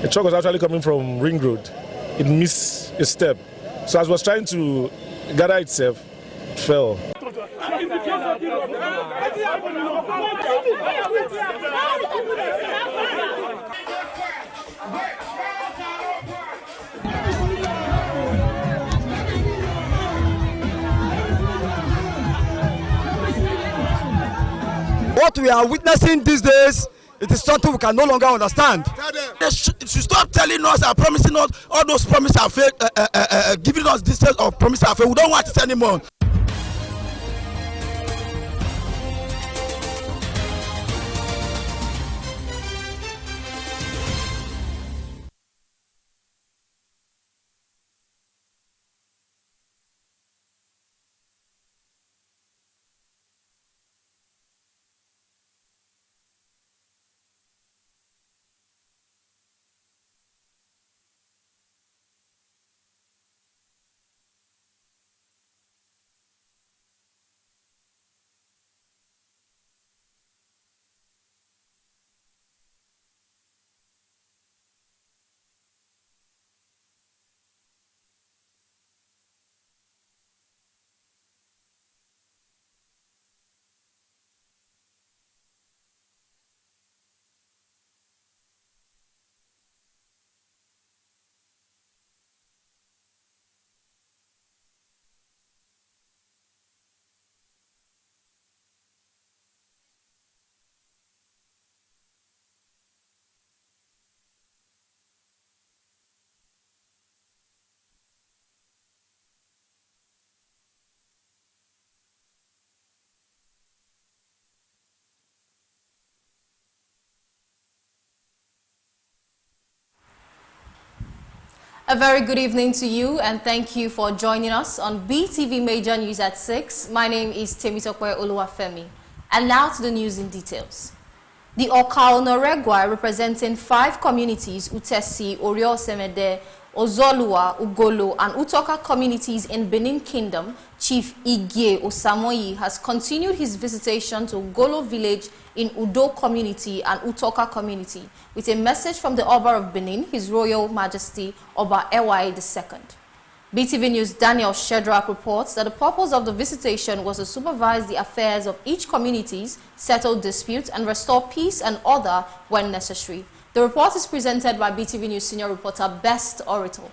A truck was actually coming from Ring Road. It missed a step. So as it was trying to gather itself, it fell. What we are witnessing these days, it is something we can no longer understand. They should stop telling us and promising us all those promises are fake, giving us details of promises are fake. We don't want it anymore. A very good evening to you, and thank you for joining us on BTV Major News at 6. My name is Temisokwe Oluwafemi. And now to the news in details. The Okao Noregwa, representing 5 communities, Utesi, Orio-Semede, Ozolua, Ugolo, and Utoka communities in Benin Kingdom, Chief Igie Osamoyi has continued his visitation to Ugolo village in Udo community and Utoka community with a message from the Oba of Benin, His Royal Majesty Oba Ewaye II. BTV News' Daniel Shedrack reports that the purpose of the visitation was to supervise the affairs of each communities, settle disputes, and restore peace and order when necessary. The report is presented by BTV News senior reporter Best Orator.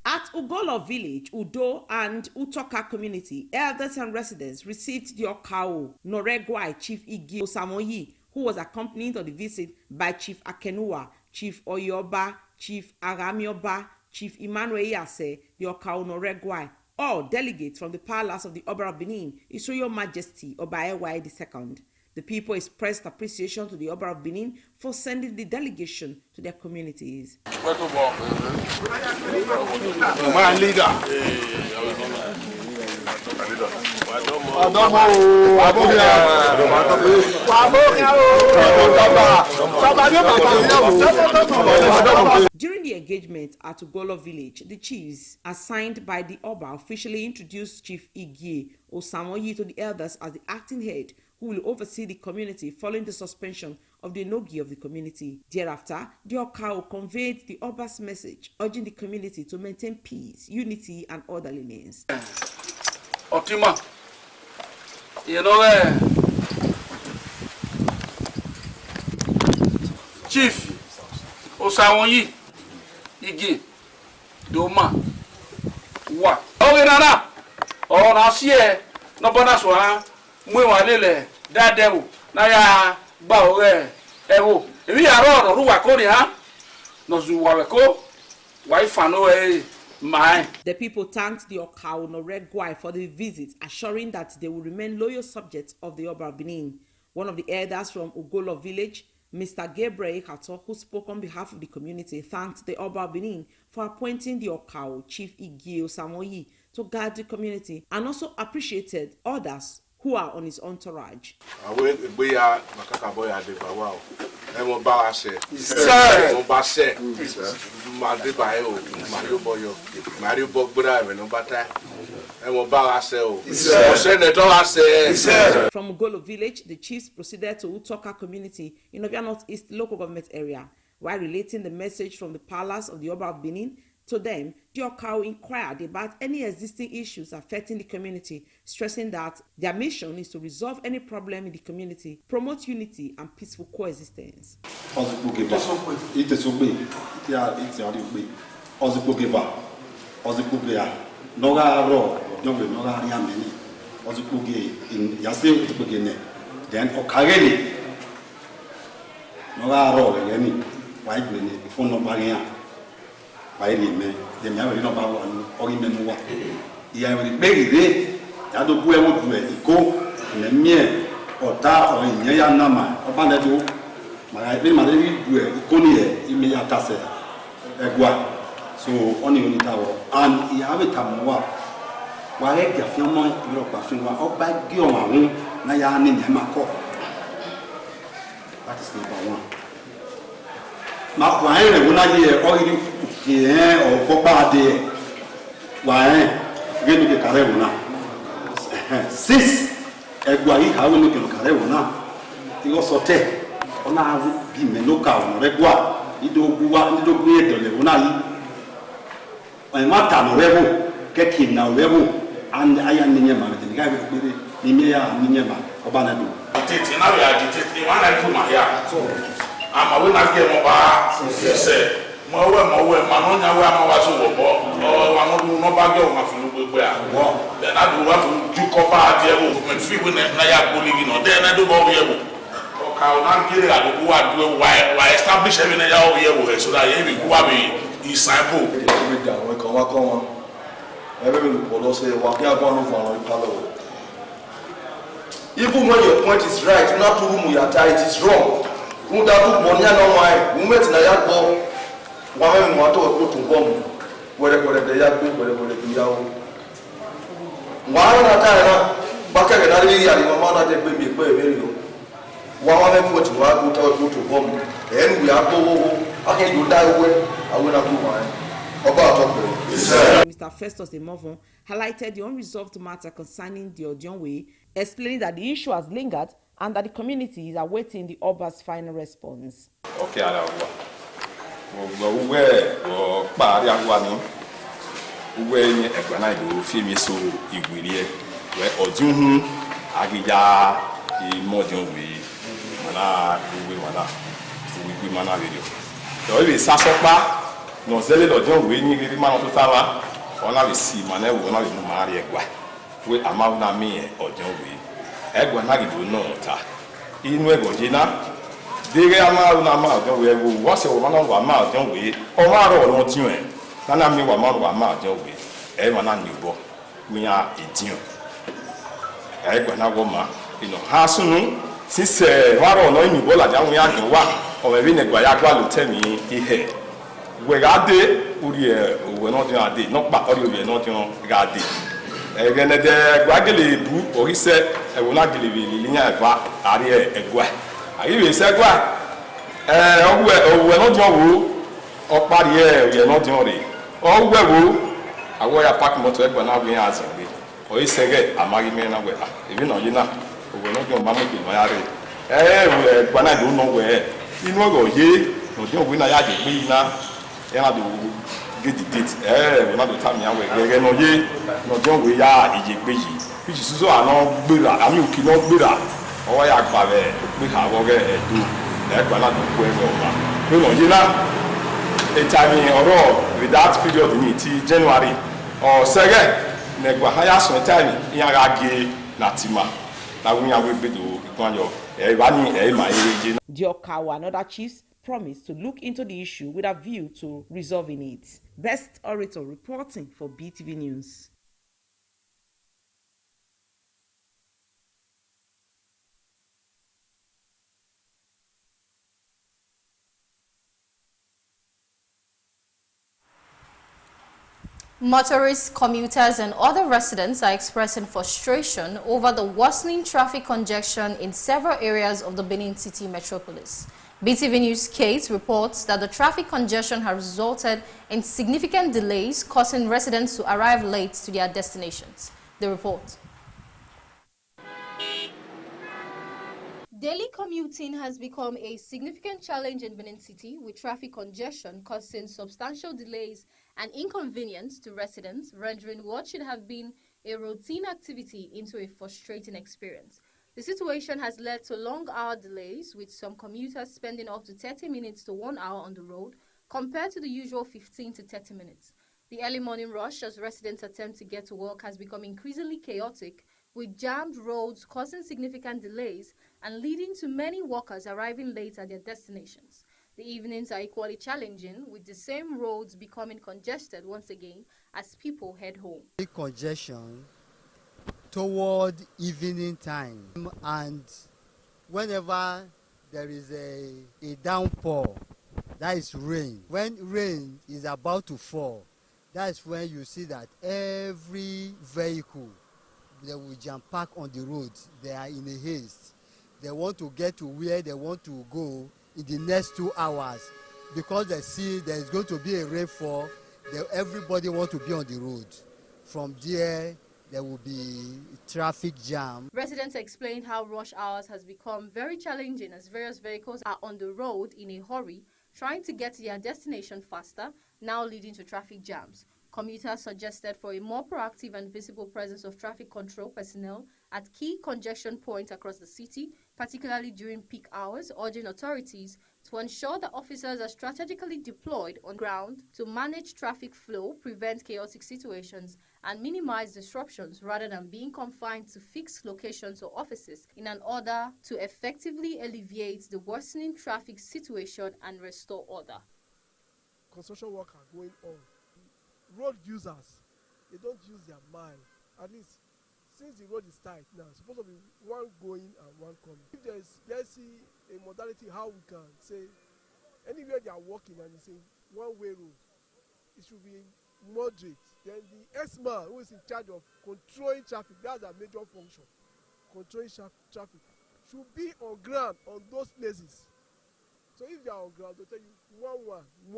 At Ugolo village, Udo and Utoka community, elders and residents received the Okao Noregwa Chief Igi Osamoyi, who was accompanied on the visit by Chief Akenua, Chief Oyoba, Chief Aramioba, Chief Emmanuel Yase, the Okao Noregwa, all delegates from the palace of the Oba of Benin, His Royal Majesty Oba Ewaye II. The people expressed appreciation to the Oba of Benin for sending the delegation to their communities. My leader. During the engagement at Ugolo village, the chiefs assigned by the Oba officially introduced Chief Igie Osamoyi to the elders as the acting head who will oversee the community following the suspension of the Nogi of the community. Thereafter, the Okao conveyed the Oba's message, urging the community to maintain peace, unity, and orderliness. Otima, you know, Chief Osamoyi Igi Doma wa oge nana o na sie no bona so ha mu wa lele dadewo na ya gba ore ewo ebi ya ro ru wa ko ni ha no zu wa we ko wa ifa no my. The people thanked the Okao Noregwa for the visit, assuring that they will remain loyal subjects of the Oba of Benin. One of the elders from Ugolo village, Mr. Gabriel Kato, who spoke on behalf of the community, thanked the Oba of Benin for appointing the Okao Chief Igi Osamoyi to guard the community, and also appreciated others who are on his entourage. From Golo village, the chiefs proceeded to Utoka community in Ovia Northeast local government area. While relating the message from the palace of the Oba of Benin to them, Diokao inquired about any existing issues affecting the community, stressing that their mission is to resolve any problem in the community, promote unity and peaceful coexistence. So only and you have a tamuwa. Why get film on your passing or by Guillaume, Nayan Yamako. That is number one. Mark, when I hear all you or Copa de why get the Carevona. Six, Eguai, how will you get Carevona? He also take on our Gimenoka, Regua, you don't create the Levona. I want to rebel, get him now rebel, and I am Ninema, the guy with Nimea, Ninema, Obanadu. Now we are detecting one I put my hair. I'm a winner game of say, more, Manonia, where I was over, or I want to know about your mafia. Then I do want to do cover the movement, free when I am bullying, or then I do go here. I will not get it. Who are doing why establish every year so that you will be. Disciple. Even when your point is right, not to whom we are tied, it is wrong. Who that took Bonia no why, who met in a yard ball, one want to go to bomb, whatever the yard book, whatever the yard. Why not I back at the yard, Mamma, they may be very low. One put to go to bomb, and we are go. Okay, you die away. I will not do mine. Mr. Festus Demovon highlighted the unresolved matter concerning the Odion Way, explaining that the issue has lingered and that the community is awaiting the Oba's final response. Okay, no zele lo jon we ni ri ma to tawa ona we si ma na we ona we mu ma ri egwa we ama na mi e ojon we egwa na gido no ta inu e goje na dere ama na ma ojon we wo wo se wo na wa ma ojon we o ma ro no ti e na mi wa ma ojon we e ma na ni bo we ya edin egwa na wo ma ino ha sunu sise wa ro no ni bo la ja we ya gan wa o me bi ne gba ya gba lo temi ihe we gade uri we no tin ade no pa ori we no tin gade gene de gwagele bu ori se e wo na gele bi linya eva ari egwa ari we se gwa we no tin wo o pari we no tin ori o we wo awo ya park moto egwa na we azin we o se ge amagi me na we ebi no yina we no tin ba mo bi ma yare we gwa na do no we inu go ye no tin we na ya je pe na ena do get the date we na do time ya we gege no ye no don we ya ije pe yi which is so ano gbera ami oki no gbera o ya gba be pe ha wo ge do e gba na do ko e go ba pe no ye na e time oro with that period ni ti January o sege ne gba ha ya so time ya ga ge na tima na we ya we be do ikwan yo e ba ni e ma ye Diokawa and other chiefs promised to look into the issue with a view to resolving it. Best Orator reporting for BTV News. Motorists, commuters and other residents are expressing frustration over the worsening traffic congestion in several areas of the Benin City metropolis. BTV News Kate reports that the traffic congestion has resulted in significant delays, causing residents to arrive late to their destinations. The report. Daily commuting has become a significant challenge in Benin City, with traffic congestion causing substantial delays and inconvenience to residents, rendering what should have been a routine activity into a frustrating experience. The situation has led to long-hour delays, with some commuters spending up to 30 minutes to 1 hour on the road, compared to the usual 15 to 30 minutes. The early morning rush as residents attempt to get to work has become increasingly chaotic, with jammed roads causing significant delays and leading to many workers arriving late at their destinations. The evenings are equally challenging, with the same roads becoming congested once again as people head home. Congestion toward evening time, and whenever there is a downpour, that is rain. When rain is about to fall, that's when you see that every vehicle, they will jam pack on the road. They are in a haste. They want to get to where they want to go in the next 2 hours, because they see there is going to be a rainfall. Everybody wants to be on the road. From there will be traffic jam. Residents explained how rush hours has become very challenging as various vehicles are on the road in a hurry, trying to get to their destination faster, now leading to traffic jams. Commuters suggested for a more proactive and visible presence of traffic control personnel at key congestion points across the city, particularly during peak hours, urging authorities to ensure that officers are strategically deployed on ground to manage traffic flow, prevent chaotic situations, and minimize disruptions rather than being confined to fixed locations or offices in an order to effectively alleviate the worsening traffic situation and restore order. Construction work are going on. Road users, they don't use their mind. At least since the road is tight now, it's supposed to be one going and one coming. If let's see a modality how we can say anywhere they are walking and it's a one-way road, it should be moderate. Then the S-man who is in charge of controlling traffic, that's a major function. Controlling traffic should be on ground on those places. So if they are on ground, they'll tell you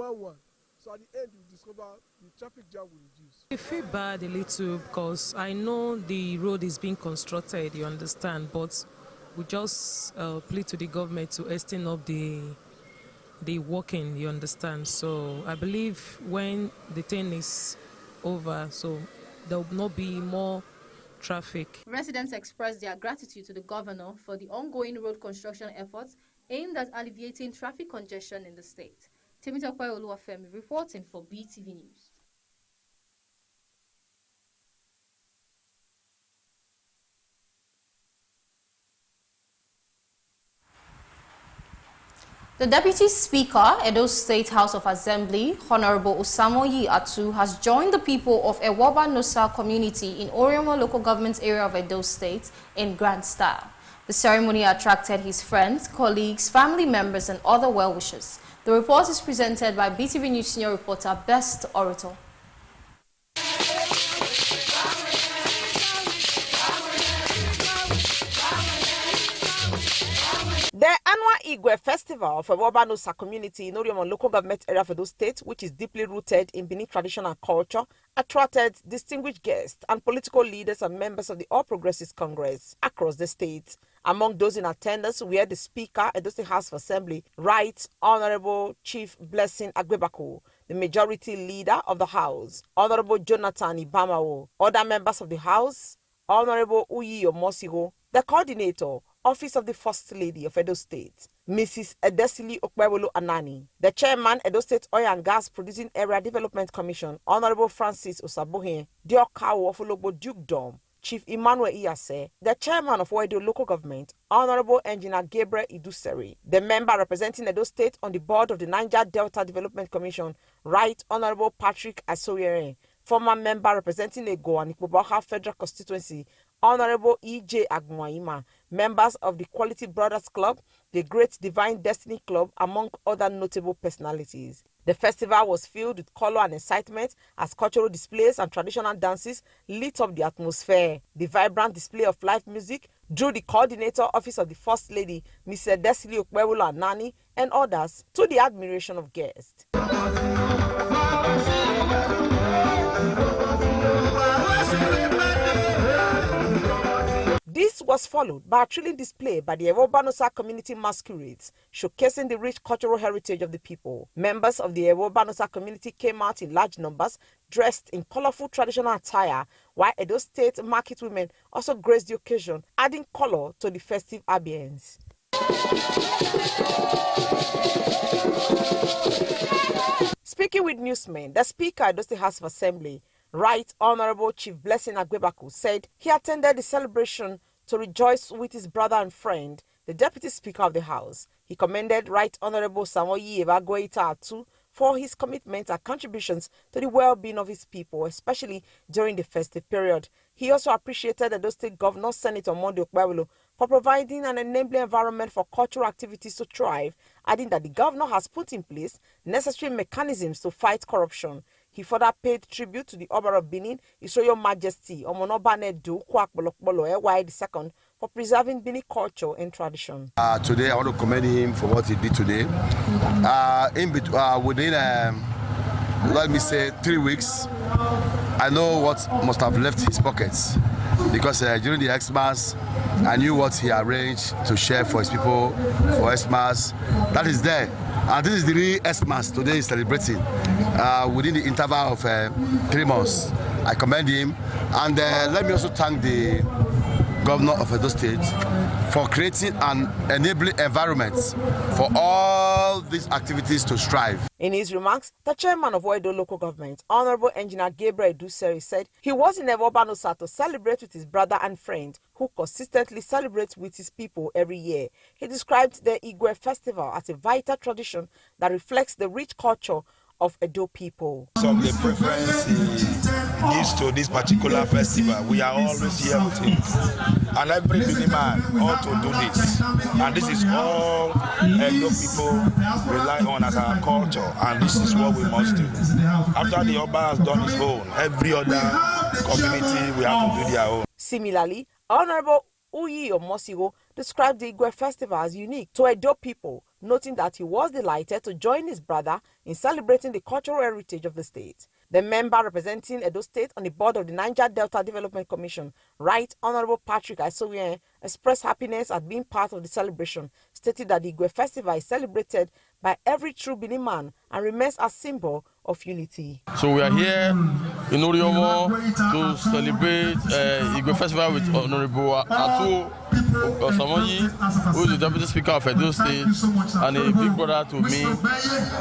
one. So at the end, you discover the traffic jam will reduce. I feel bad a little because I know the road is being constructed, you understand, but we just plead to the government to extend up the working, you understand. So I believe when the thing is over, so there will not be more traffic. Residents expressed their gratitude to the governor for the ongoing road construction efforts aimed at alleviating traffic congestion in the state. Temitope Oluwafemi reporting for BTV News. The Deputy Speaker, Edo State House of Assembly, Honorable Osamoyi Atu, has joined the people of Ewoba Nosa community in Oriomo local government area of Edo State in grand style. The ceremony attracted his friends, colleagues, family members, and other well-wishers. The report is presented by BTV News senior reporter Best Orator. The annual Igwe Festival of Ewoba Nosa community in Oriomo local government area of Edo State, which is deeply rooted in Benin tradition and culture, attracted distinguished guests and political leaders and members of the All Progressives Congress across the state. Among those in attendance were the Speaker, Edo State House of Assembly, Right Honorable Chief Blessing Agbebaku, the majority leader of the House, Honorable Jonathan Ibamawo, other members of the House, Honorable Uyi Omosigo, the Coordinator, Office of the First Lady of Edo State, Mrs. Edesili Okpebolo Anani, the Chairman, Edo State Oil and Gas Producing Area Development Commission, Honorable Francis Osabohe, Diokawo of Ologbo Dukedom, Chief Emmanuel Iyase, the Chairman of Edo Local Government, Honorable Engineer Gabriel Iduseri, the member representing Edo State on the board of the Niger Delta Development Commission, Right Honorable Patrick Asoyere, former member representing Ego and Ikpoboha Federal Constituency, Honorable E.J. Agmuaima, members of the Quality Brothers Club, the Great Divine Destiny Club, among other notable personalities. The festival was filled with color and excitement as cultural displays and traditional dances lit up the atmosphere. The vibrant display of live music drew the coordinator office of the First Lady, Mrs. Desili Okpewolo Nani, and others to the admiration of guests. This was followed by a thrilling display by the Ewobanosa community masquerades, showcasing the rich cultural heritage of the people. Members of the Ewobanosa community came out in large numbers, dressed in colorful traditional attire, while Edo State market women also graced the occasion, adding color to the festive ambience. Speaking with newsmen, the Speaker of the State House of Assembly, Right Honorable Chief Blessing Agbebaku, said he attended the celebration to rejoice with his brother and friend, the Deputy Speaker of the House. He commended Right Honorable Samoyi Evagoita Atu for his commitment and contributions to the well-being of his people, especially during the festive period. He also appreciated the State Governor, Senator Monday Okpewolo, for providing an enabling environment for cultural activities to thrive, adding that the governor has put in place necessary mechanisms to fight corruption. He further paid tribute to the Oba of Benin, His Royal Majesty Omonobane Du Kwakbolokbolo Ewai II, for preserving Benin culture and tradition. Today, I want to commend him for what he did today. Within, let me say, 3 weeks, I know what must have left his pockets, because during the Xmas, I knew what he arranged to share for his people for Xmas. That is there. And this is the real Xmas today is celebrating within the interval of 3 months. I commend him. And let me also thank the Governor of Edo State for creating an enabling environment for all these activities to strive. In his remarks, the chairman of Edo Local Government, Honorable Engineer Gabriel Eduseri, said he was in Ewobanosa to celebrate with his brother and friend, who consistently celebrates with his people every year. He described the Igwe Festival as a vital tradition that reflects the rich culture of Edo people. Some of the preference he gives to this particular festival, we are always here with him. And every Benin man ought to do this. And this is all Edo people rely on as our culture, and this is what we must do. After the Oba has done his own, every other community will have to do their own. Similarly, Honorable Uyi Omosigo described the Igwe Festival as unique to Edo people, noting that he was delighted to join his brother in celebrating the cultural heritage of the state. The member representing Edo State on the board of the Niger Delta Development Commission, Right Honorable Patrick Aisoyen, expressed happiness at being part of the celebration, stating that the Igwe Festival is celebrated by every true Benin man and remains a symbol of unity. So we are here in Oriomo to celebrate Igwe Festival with Honorable Atu Samoyi, who is the Deputy Speaker of Edo State and a big brother to me.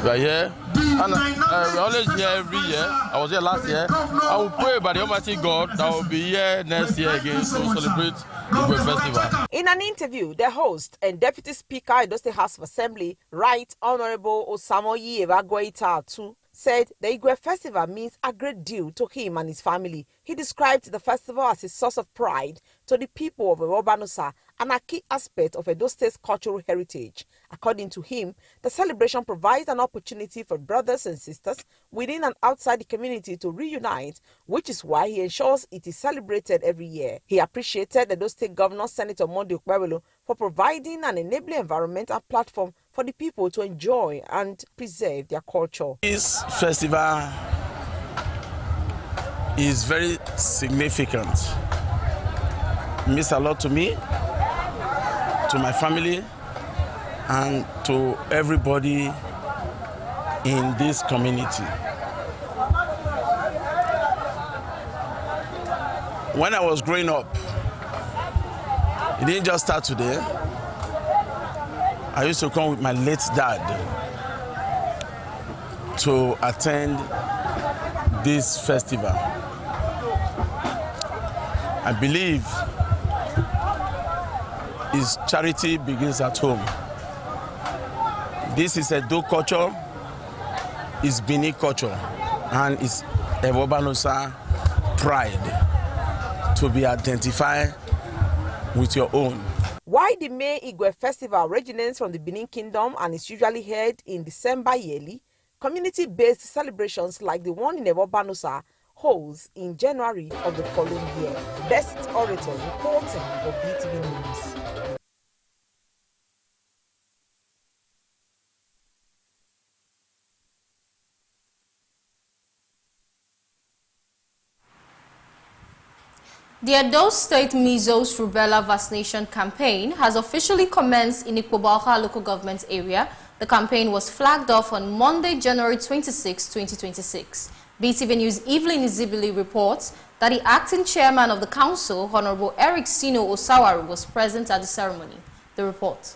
We are here, and we always here every year. I was here last year. I will pray by the Almighty God that I will be here next year again to celebrate the Igwe Festival. In an interview, the host and Deputy Speaker of the State House of Assembly, Right Honorable Samoyi Evagoita Atu, said the Igwe Festival means a great deal to him and his family. He described the festival as a source of pride to the people of Ewobanosa and a key aspect of Edo State's cultural heritage. According to him, the celebration provides an opportunity for brothers and sisters within and outside the community to reunite, which is why he ensures it is celebrated every year. He appreciated Edo State Governor Senator Monday Okpewolo for providing an enabling environment and platform for the people to enjoy and preserve their culture. This festival is very significant. It means a lot to me, to my family, and to everybody in this community. When I was growing up, it didn't just start today. I used to come with my late dad to attend this festival. I believe his charity begins at home. This is Edo culture, it's Benin culture, and it's Ewobanosa pride to be identified with your own. While the May Igwe Festival originates from the Benin Kingdom and is usually held in December yearly, Community-based celebrations like the one in Ebobanusa holds in January of the following year. Best orator reporting for BTV News. The Edo State Measles Rubella Vaccination Campaign has officially commenced in Ikpobalka local government area. The campaign was flagged off on Monday, January 26, 2026. BTV News' Evelyn Izibili reports that the acting chairman of the council, Honorable Eric Sino Osawaru, was present at the ceremony. The report.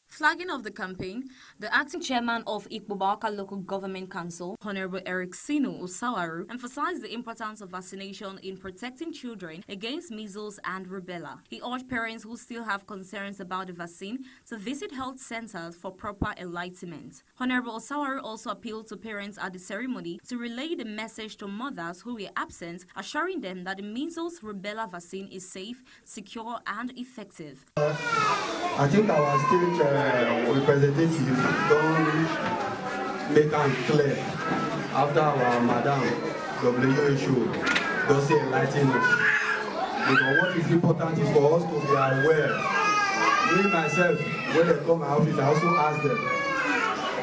Flagging of the campaign, the acting chairman of Ikpobalka Local Government Council, Honorable Eric Sino Osawaru, emphasized the importance of vaccination in protecting children against measles and rubella. He urged parents who still have concerns about the vaccine to visit health centers for proper enlightenment. Honorable Osawaru also appealed to parents at the ceremony to relay the message to mothers who were absent, assuring them that the measles rubella vaccine is safe, secure, and effective. I think our state representative don't make it clear after our madam WHO does enlighten us. Because what is important is for us to be aware. Me myself, when they come to my office, I also ask them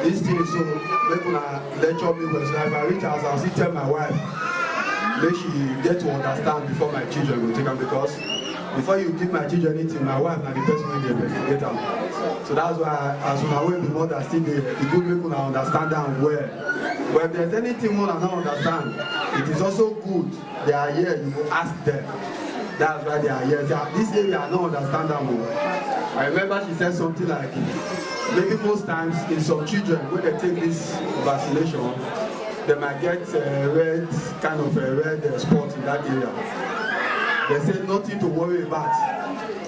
this thing, so they can lecture me well. So if I reach house, I'll still tell my wife, make she get to understand before my children will take them, because before you give my children anything, my wife and the person will investigate them. So that's why, as soon as the mother still there, the good people understand them well. But if there's anything more than not understand, it is also good they are here, you will ask them. That's why they are here. This area I don't understand them more. I remember she said something like, maybe most times in some children, when they take this vaccination, they might get a red spot in that area. They say nothing to worry about.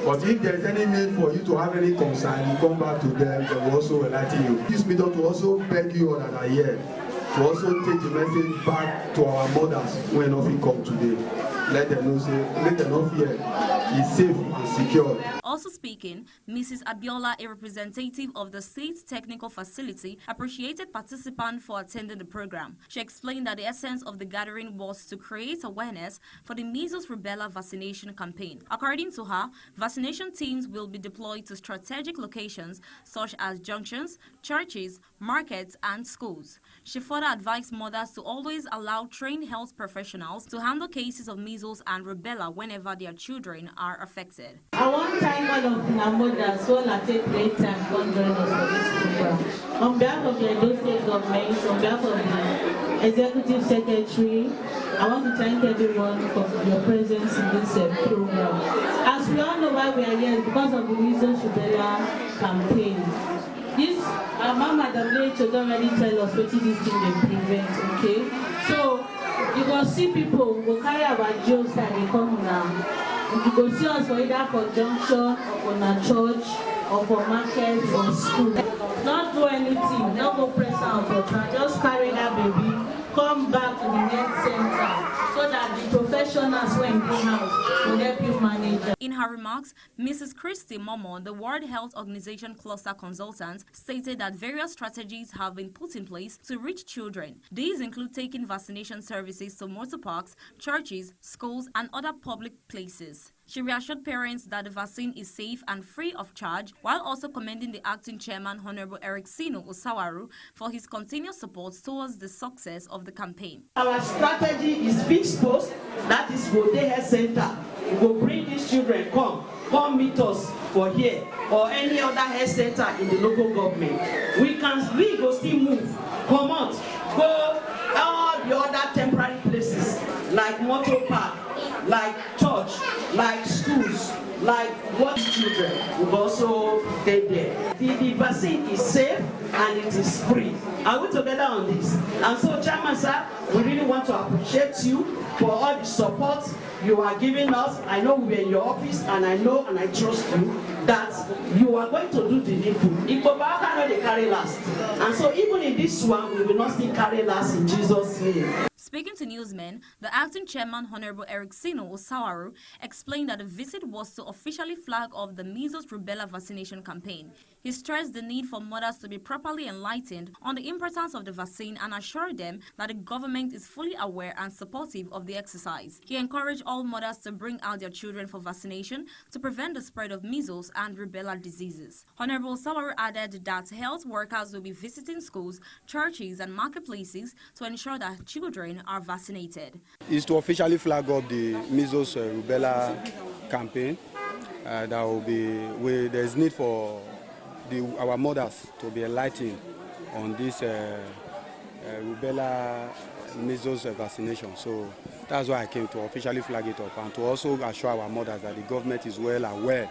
But if there's any need for you to have any concern, you come back to them, they will also enlighten you. This meeting to also beg you all that are here to also take the message back to our mothers when nothing come today. Let them know, let them know fear. It's safe and secure. Also speaking, Mrs. Abiola, a representative of the State Technical Facility, appreciated participants for attending the program. She explained that the essence of the gathering was to create awareness for the measles rubella vaccination campaign. According to her, vaccination teams will be deployed to strategic locations such as junctions, churches, markets, and schools. She further advised mothers to always allow trained health professionals to handle cases of measles and rubella whenever their children are affected. I want to thank all of my mothers who have taken great time to join us for this program. On behalf of the Edo State government, on behalf of the Executive Secretary, I want to thank everyone for your presence in this program. As we all know why we are here, because of the measles rubella campaign. This, Mama WHO don't already tell us what this thing they prevent, okay? So, you go see people who will carry our jokes that they come now. You go see us for either for junction, or for a church, or for market, or school. Not do anything, not go press out for try, just carry that baby, come back to the health center, so that the professionals when in the house will help you manage it. In her remarks, Mrs. Christy Momo, the World Health Organization cluster consultant, stated that various strategies have been put in place to reach children. These include taking vaccination services to motor parks, churches, schools, and other public places. She reassured parents that the vaccine is safe and free of charge, while also commending the acting chairman, Honorable Eric Sino Osawaru, for his continuous support towards the success of the campaign. Our strategy is fixed post, that is Bode Health Center. We will bring these children, come meet us for here, or any other health center in the local government. We go still move, come out, go all the other temporary places, like motor park, like church, like schools, like what children will also stay there. The vaccine is safe and it is free. Are we together on this? And so, Chairman, sir, we really want to appreciate you for all the support you are giving us. I know we are in your office, and I know and I trust you that you are going to do the needful. Ikpobalka cannot carry last. And so even in this one, we will not still carry last in Jesus' name. Speaking to newsmen, the acting chairman, Honorable Eric Sino Osawaru, explained that the visit was to officially flag off the measles rubella vaccination campaign. He stressed the need for mothers to be properly enlightened on the importance of the vaccine and assured them that the government is fully aware and supportive of the exercise. He encouraged all mothers to bring out their children for vaccination to prevent the spread of measles and rubella diseases. Honorable Osawaru added that health workers will be visiting schools, churches and marketplaces to ensure that children are vaccinated. Is to officially flag up the measles rubella campaign. That will be there's need for our mothers to be enlightened on this rubella measles vaccination. So that's why I came to officially flag it up and to also assure our mothers that the government is well aware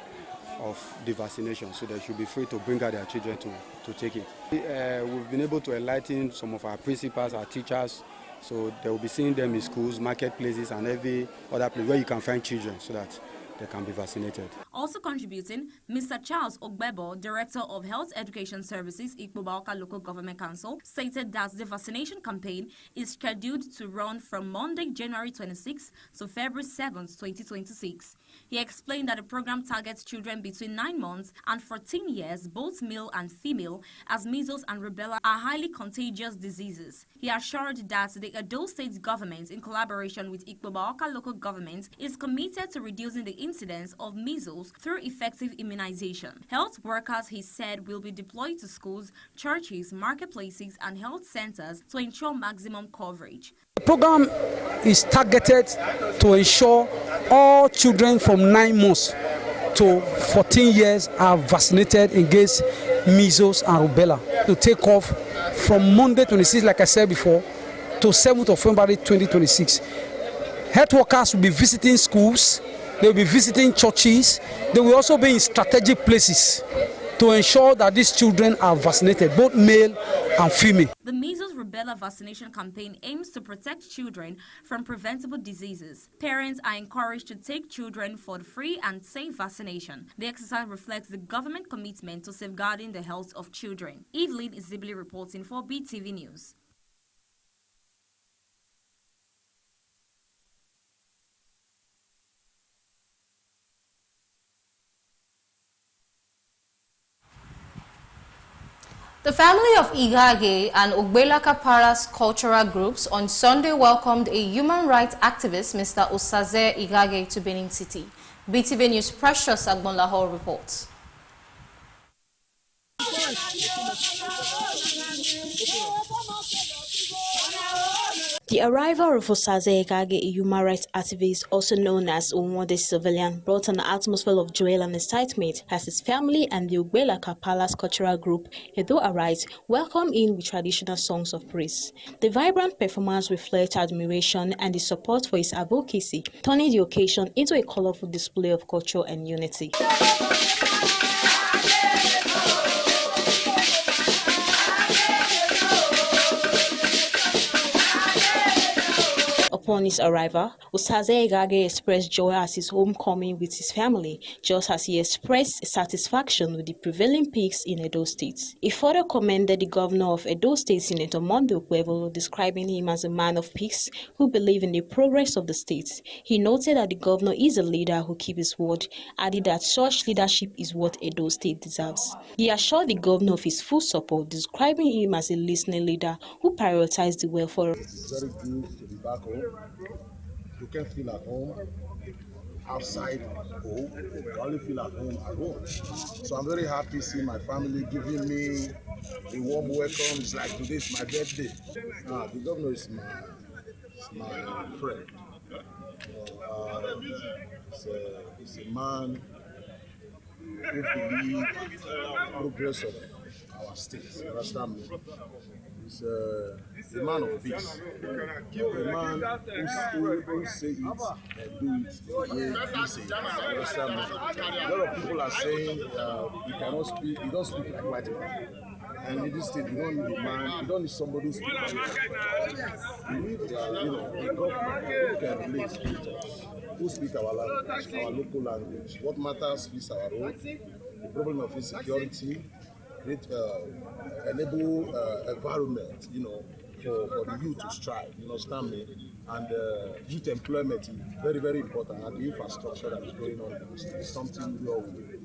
of the vaccination, so they should be free to bring out their children to take it. We've been able to enlighten some of our principals, our teachers, so they will be seeing them in schools, marketplaces and every other place where you can find children so that they can be vaccinated. Also contributing, Mr. Charles Ogbebo, Director of Health Education Services, Ikpobaoka Local Government Council, stated that the vaccination campaign is scheduled to run from Monday, January 26 to February 7, 2026. He explained that the program targets children between 9 months and 14 years, both male and female, as measles and rubella are highly contagious diseases. He assured that the Edo State government, in collaboration with Ikpobaoka Local Government, is committed to reducing the incidence of measles through effective immunization. Health workers, he said, will be deployed to schools, churches, marketplaces, and health centers to ensure maximum coverage. The program is targeted to ensure all children from 9 months to 14 years are vaccinated against measles and rubella. To take off from Monday 26, like I said before, to 7th of February 2026. Health workers will be visiting schools. They will be visiting churches. They will also be in strategic places to ensure that these children are vaccinated, both male and female. The measles rubella vaccination campaign aims to protect children from preventable diseases. Parents are encouraged to take children for free and safe vaccination. The exercise reflects the government commitment to safeguarding the health of children. Evelyn Izibili reporting for BTV News. The family of Igage and Ogbelaka Para's cultural groups on Sunday welcomed a human rights activist, Mr. Osaze Igage, to Benin City. BTV News' Precious Agbonlahor reports. The arrival of Osaze Igage, a human rights activist also known as Umwode Civilian, brought an atmosphere of joy and excitement as his family and the Ogbelaka Palace cultural group, Edo Arise, welcomed him with traditional songs of praise. The vibrant performance reflects admiration and the support for his advocacy, turning the occasion into a colorful display of culture and unity. Upon his arrival, Osaze Igage expressed joy at his homecoming with his family, just as he expressed satisfaction with the prevailing peace in Edo State. He further commended the governor of Edo State, Senator Monday Okwevolo, describing him as a man of peace who believes in the progress of the state. He noted that the governor is a leader who keeps his word, adding that such leadership is what Edo State deserves. He assured the governor of his full support, describing him as a listening leader who prioritized the welfare. It's very good to be back home. You can feel at home outside home. You only feel at home. So I'm very happy seeing my family giving me a warm welcome. It's like today's my birthday. The governor is my friend. He's a man who believes progress of our state. You understand me? He's a man of peace, a man who say it and do it the way he say it. You understand me? A lot of people are saying he cannot speak, he don't speak like white man. And in this state, you don't need a man, you don't need somebody who speaks like white man. You need, a government who can relate with us, who speak our language, our local language. What matters is our own, the problem of insecurity, enable environment, for the youth to strive, you understand me? And youth employment is very, very important, and the infrastructure that is going on in the state is something we all will do.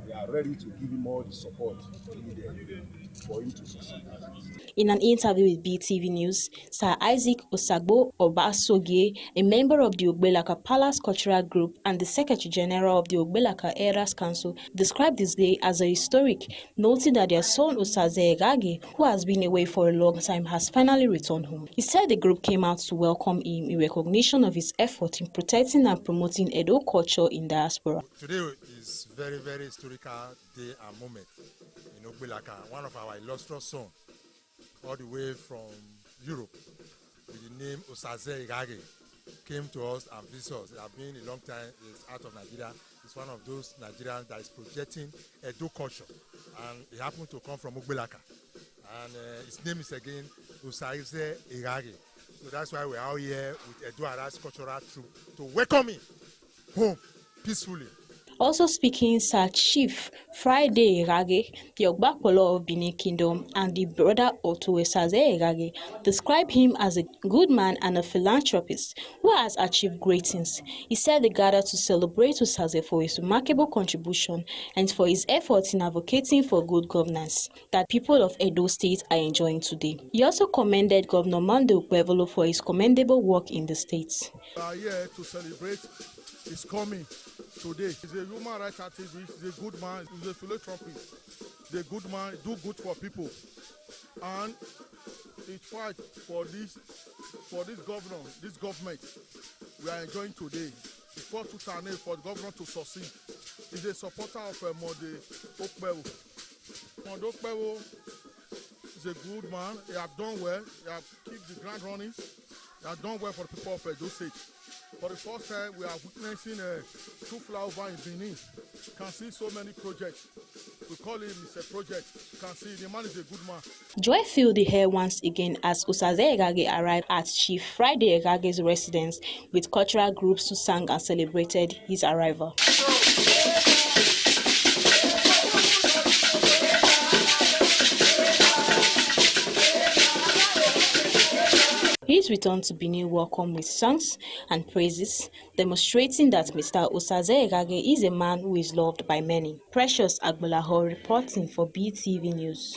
We are ready to give him all the support needed for him to succeed. In an interview with Beetv News, Sir Isaac Osagbo Obasogie, a member of the Ogbelaka Palace Cultural Group and the Secretary General of the Ogbelaka Eras Council, described this day as a historic, noting that their son Osaze Egage, who has been away for a long time, has finally returned home. He said the group came out to welcome him in recognition of his effort in protecting and promoting Edo culture in diaspora. Today is very, very historical day and moment in Ogbelaka. One of our illustrious sons, all the way from Europe, with the name Osaze Egage, came to us and visited us. It has been a long time. He's out of Nigeria. He's one of those Nigerians that is projecting Edo culture, and he happened to come from Ogbelaka. And his name is again Osaze Egage. So that's why we're out here with Edo Aras Cultural Troupe to welcome him home peacefully. Also speaking, Sir Chief Friday Egage, the Ogbakpolo of Benin Kingdom, and the brother Otto Osaze Egage, described him as a good man and a philanthropist who has achieved great things. He said they gathered to celebrate Osaze for his remarkable contribution and for his efforts in advocating for good governance that people of Edo State are enjoying today. He also commended Governor Mando Ukpevolo for his commendable work in the state. We are here to celebrate his coming today. He's a human rights activist, he's a good man, he's a philanthropist, he's a good man, do good for people. And he fight for this government we are enjoying today. He fought tooth and nail for the government to succeed. He's a supporter of Monde Okpewo. Monde Okpewo is a good man, he has done well, he has kept the ground running, he has done well for the people of Edo State. For the first time, we are witnessing true flyover in Benin. You can see so many projects. We call him a project. You can see the man is a good man. Joy filled the air once again as Osaze Egage arrived at Chief Friday Egage's residence with cultural groups who sang and celebrated his arrival. His return to Benin welcomed with songs and praises, demonstrating that Mr. Osaze Egage is a man who is loved by many. Precious Agbolaho reporting for Beetv News.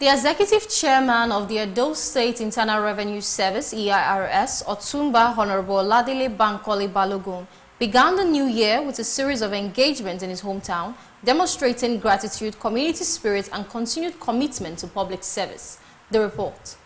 The executive chairman of the Edo State Internal Revenue Service, EIRS, Otumba Honorable Ladile Bankole Balogun, began the new year with a series of engagements in his hometown, demonstrating gratitude, community spirit, and continued commitment to public service. The report.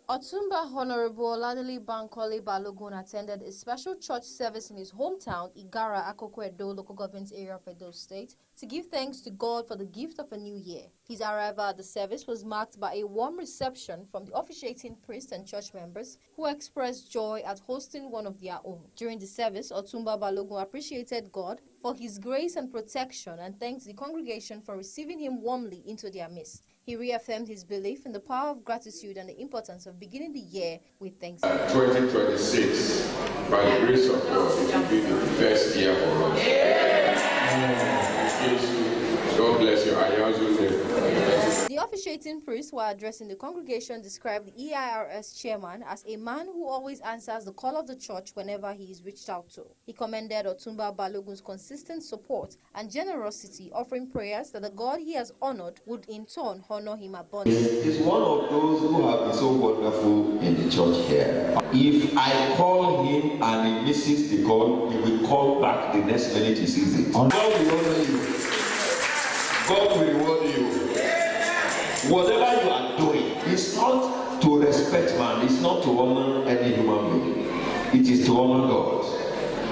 Otumba Honorable Ladili Bankole Balogun attended a special church service in his hometown, Igara, Akoko Edo local government area of Edo State, to give thanks to God for the gift of a new year. His arrival at the service was marked by a warm reception from the officiating priest and church members who expressed joy at hosting one of their own. During the service, Otumba Balogun appreciated God for his grace and protection and thanked the congregation for receiving him warmly into their midst. He reaffirmed his belief in the power of gratitude and the importance of beginning the year with thanksgiving. 2026, by the grace of God, it will be the best year for us. God bless you. The officiating priest, while addressing the congregation, described the EIRS chairman as a man who always answers the call of the church whenever he is reached out to. He commended Otumba Balogun's consistent support and generosity, offering prayers that the God he has honored would in turn honor him abundantly. He's one of those who have been so wonderful in the church here. If I call him and he misses the call, he will call back the next minute he sees it. God will honor you. God will reward you. Whatever you are doing, it's not to respect man, it's not to honor any human being. It is to honor God.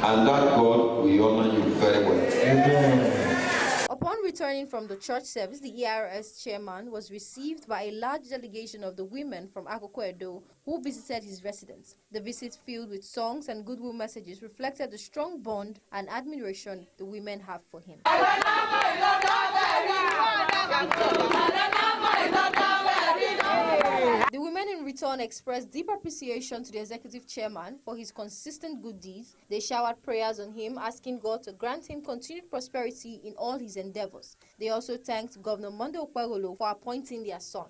And that God will honor you very well. Amen. Upon returning from the church service, the ERS chairman was received by a large delegation of the women from Akoko Edo who visited his residence. The visit, filled with songs and goodwill messages, reflected the strong bond and admiration the women have for him. The women in return expressed deep appreciation to the executive chairman for his consistent good deeds. They showered prayers on him, asking God to grant him continued prosperity in all his endeavors. They also thanked Governor Monday Okpegolo for appointing their son.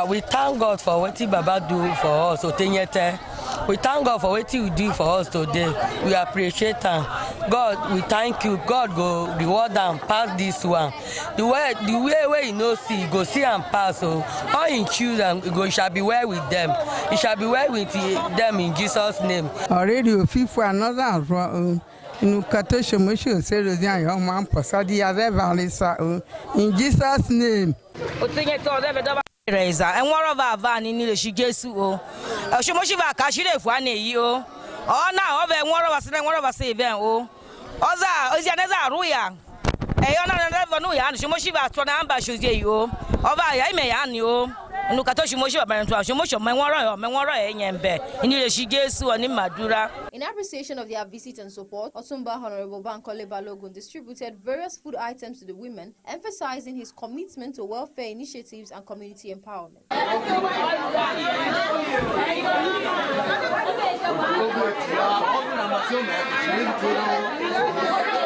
We thank God for what Baba do for us. We thank God for what you do for us today. We appreciate him. God, we thank you. God go reward and pass this one. The way where you know see, go see and pass. So all in children, it shall be well with them. It shall be well with them in Jesus' name. Already a fee for another. In Jesus' name. And one of our van in the Shigesu. Shimoshiva Kashire Fwane, oh, now over one of us, event, oh, Oza, Ozianaza, Ruya, Ayana, never know, and Shimoshiva Tonamba should you, over Yameyan, you. In appreciation of their visit and support, Otumba Honorable Bankole Balogun distributed various food items to the women, emphasizing his commitment to welfare initiatives and community empowerment.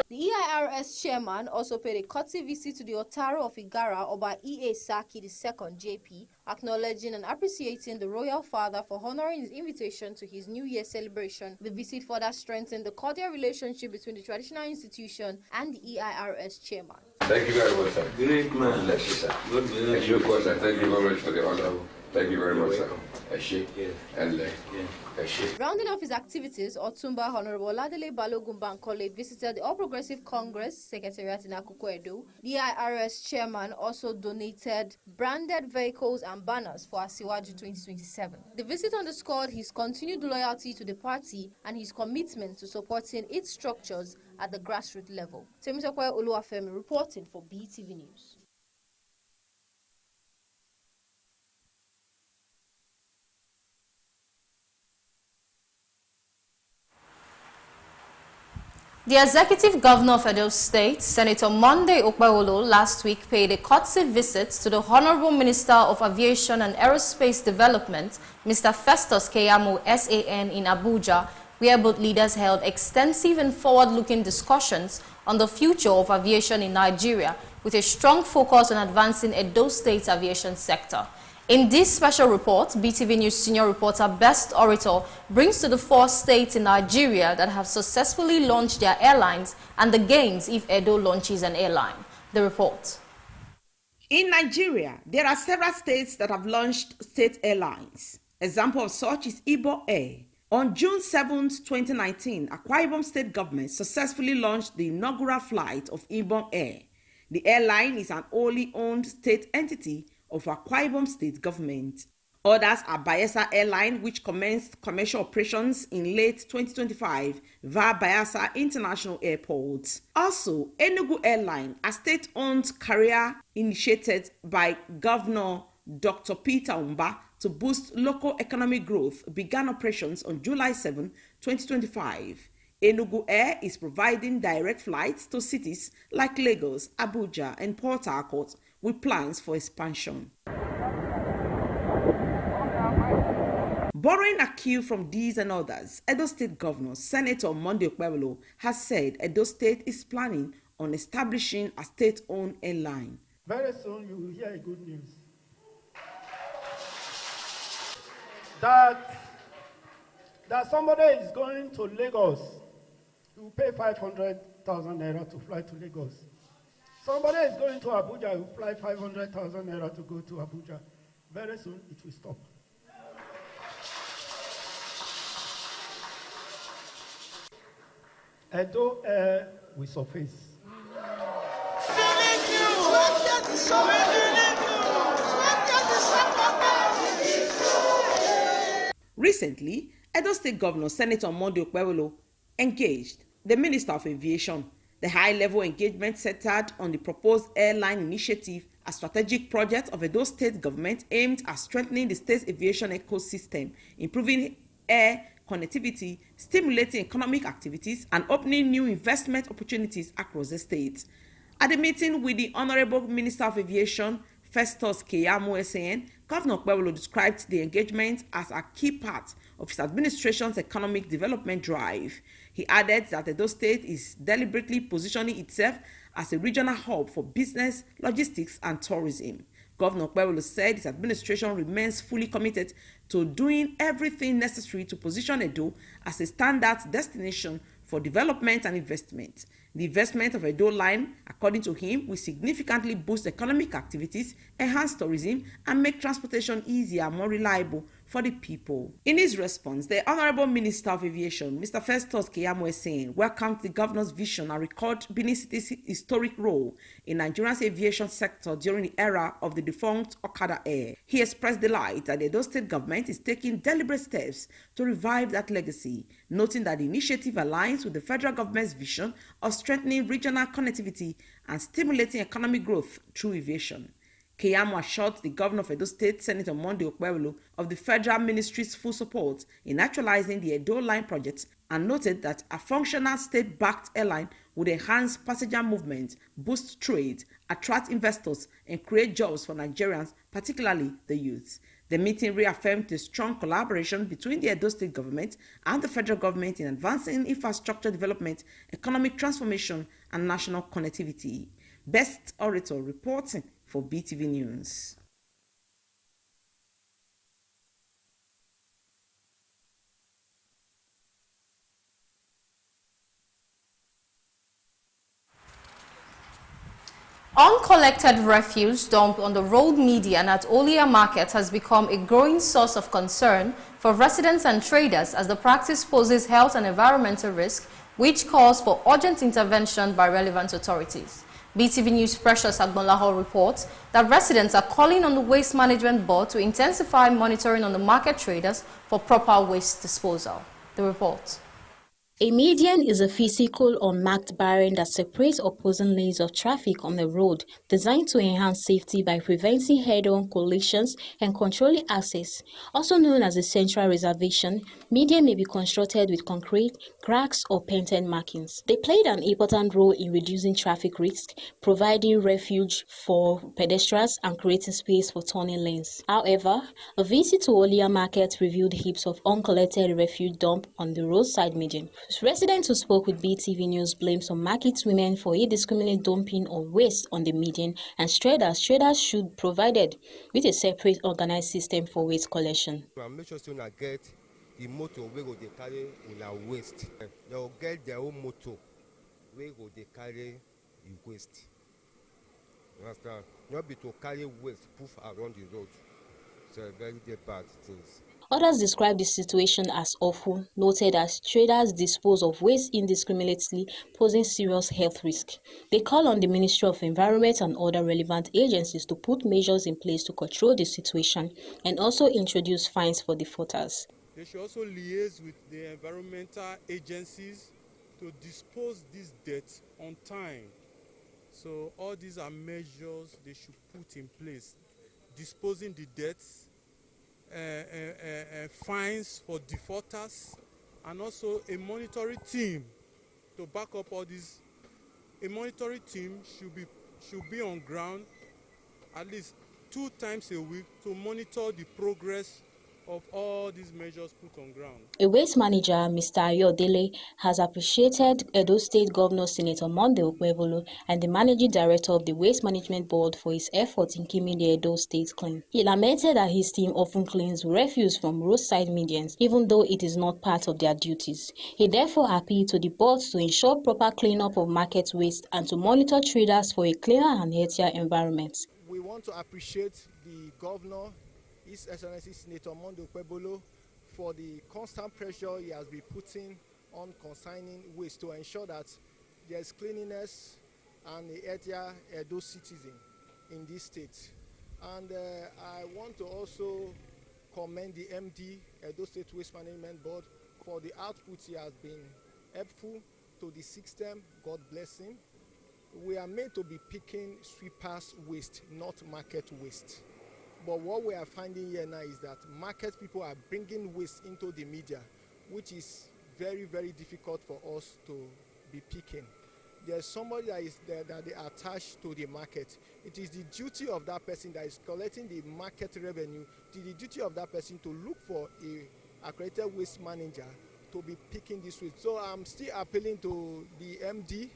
The EIRS chairman also paid a courtesy visit to the Otaro of Igara Oba E.A. Saki II JP, acknowledging and appreciating the royal father for honoring his invitation to his New Year celebration. The visit further strengthened the cordial relationship between the traditional institution and the EIRS chairman. Thank you very much, sir. Great man, bless you, sir. Good man. Of course, sir. Thank you very much for the honor. Thank you very much, sir. Rounding off his activities, Otumba Honorable Ladele Balogun Bankole visited the All Progressive Congress Secretariat in Akoko Edo. The IRS chairman also donated branded vehicles and banners for Asiwaju 2027. The visit underscored his continued loyalty to the party and his commitment to supporting its structures at the grassroots level. Temitope Oluwafemi reporting for Beetv News. The executive governor of Edo State, Senator Monday Okpebholo, last week paid a courtesy visit to the Honorable Minister of Aviation and Aerospace Development, Mr. Festus Keyamo, SAN, in Abuja, where both leaders held extensive and forward-looking discussions on the future of aviation in Nigeria, with a strong focus on advancing Edo State's aviation sector. In this special report, Beetv News senior reporter Best Orator brings to the 4 states in Nigeria that have successfully launched their airlines and the gains if Edo launches an airline. The report. In Nigeria, there are several states that have launched state airlines. Example of such is Igbo Air. On June 7, 2019, Akwa Ibom State government successfully launched the inaugural flight of Igbo Air. The airline is an wholly owned state entity of Akwa Ibom State government. Others are Bayelsa Airline, which commenced commercial operations in late 2025 via Bayelsa International Airport. Also, Enugu Airline, a state-owned carrier initiated by Governor Dr. Peter Umba to boost local economic growth, began operations on July 7, 2025. Enugu Air is providing direct flights to cities like Lagos, Abuja, and Port Harcourt, with plans for expansion. Borrowing a cue from these and others, Edo State Governor Senator Monday Okpebholo has said Edo State is planning on establishing a state-owned airline. Very soon you will hear good news. That somebody is going to Lagos. You will pay 500,000 naira to fly to Lagos. Somebody is going to Abuja, you fly 500,000 naira to go to Abuja. Very soon it will stop. Edo Air will surface. Recently, Edo State Governor Senator Monday Okpebholo engaged the Minister of Aviation, The high-level engagement centered on the proposed airline initiative, a strategic project of Edo State government aimed at strengthening the state's aviation ecosystem, improving air connectivity, stimulating economic activities, and opening new investment opportunities across the state. At the meeting with the Honorable Minister of Aviation, Festus Keyamo SAN, Governor Okpebholo described the engagement as a key part of his administration's economic development drive. He added that Edo State is deliberately positioning itself as a regional hub for business, logistics, and tourism. Governor Okpebholo said his administration remains fully committed to doing everything necessary to position Edo as a standard destination for development and investment. The investment of Edo Line, according to him, will significantly boost economic activities, enhance tourism, and make transportation easier and more reliable for the people. In his response, the Honorable Minister of Aviation, Mr. Festus Keyamo SAN, welcomed the governor's vision and recalled Benin City's historic role in Nigeria's aviation sector during the era of the defunct Okada Air. He expressed delight that the Edo State government is taking deliberate steps to revive that legacy, noting that the initiative aligns with the federal government's vision of strengthening regional connectivity and stimulating economic growth through aviation. Keyamo assured the governor of Edo State, Senator Monday Okpebholo, of the federal ministry's full support in actualizing the Edo Line project and noted that a functional state-backed airline would enhance passenger movement, boost trade, attract investors, and create jobs for Nigerians, particularly the youth. The meeting reaffirmed the strong collaboration between the Edo State government and the federal government in advancing infrastructure development, economic transformation, and national connectivity. Best Orator reporting for BTV News. Uncollected refuse dumped on the road median at Olia Market has become a growing source of concern for residents and traders as the practice poses health and environmental risk, which calls for urgent intervention by relevant authorities. BTV News' Precious Agbonlaho reports that residents are calling on the Waste Management Board to intensify monitoring on the market traders for proper waste disposal. The report. A median is a physical unmarked barrier that separates opposing lanes of traffic on the road, designed to enhance safety by preventing head-on collisions and controlling access. Also known as a central reservation, median may be constructed with concrete, cracks, or painted markings. They played an important role in reducing traffic risk, providing refuge for pedestrians, and creating space for turning lanes. However, a visit to Olia Market revealed heaps of uncollected refuse dumped on the roadside median. Residents who spoke with BTV News blamed some market women for indiscriminate dumping of waste on the median, and traders should be provided with a separate organized system for waste collection. Make sure to get the motor where they carry in our waste. They will get their own motor where they carry the waste. You understand? Not be to carry waste poof around the road. So very bad things. Others describe the situation as awful, noted as traders dispose of waste indiscriminately, posing serious health risk. They call on the Ministry of Environment and other relevant agencies to put measures in place to control the situation and also introduce fines for defaulters. They should also liaise with the environmental agencies to dispose this dirt on time. So all these are measures they should put in place. Disposing the dirt, fines for defaulters, and also a monitoring team to back up all these. A monitoring team should be on ground at least 2 times a week to monitor the progress of all these measures put on ground. A waste manager, Mr. Ayodele, has appreciated Edo State Governor Senator Monday Okpebholo and the Managing Director of the Waste Management Board for his efforts in keeping the Edo State clean. He lamented that his team often cleans refuse from roadside medians, even though it is not part of their duties. He therefore appealed to the boards to ensure proper cleanup of market waste and to monitor traders for a cleaner and healthier environment. We want to appreciate the Governor, His Excellency Senator Monday Okpebholo, for the constant pressure he has been putting on consigning waste to ensure that there is cleanliness and a healthier Edo citizen in this state. And I want to also commend the MD, Edo State Waste Management Board, for the output he has been helpful to the system, God bless him. We are meant to be picking sweepers waste, not market waste. But what we are finding here now is that market people are bringing waste into the media, which is very, very difficult for us to be picking. There's somebody that is there that they are attached to the market. It is the duty of that person that is collecting the market revenue. It is the duty of that person to look for a accredited waste manager to be picking this waste. So I'm still appealing to the MD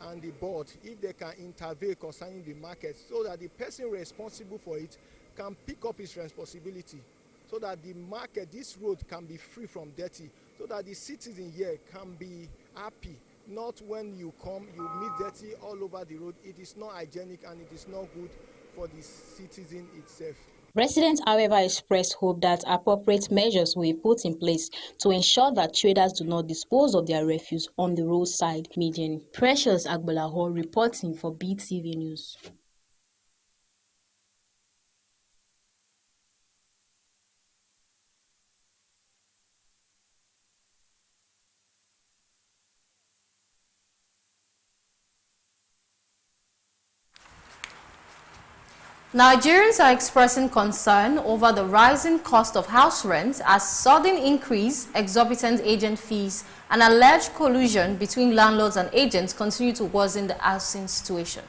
and the board if they can intervene concerning the market so that the person responsible for it can pick up his responsibility, so that the market, this road can be free from dirty, so that the citizen here can be happy. Not when you come, you meet dirty all over the road. It is not hygienic and it is not good for the citizen itself. Residents, however, expressed hope that appropriate measures will be put in place to ensure that traders do not dispose of their refuse on the roadside median. Precious Agbolaho reporting for BTV News. Nigerians are expressing concern over the rising cost of house rent as sudden increase, exorbitant agent fees, and alleged collusion between landlords and agents continue to worsen the housing situation.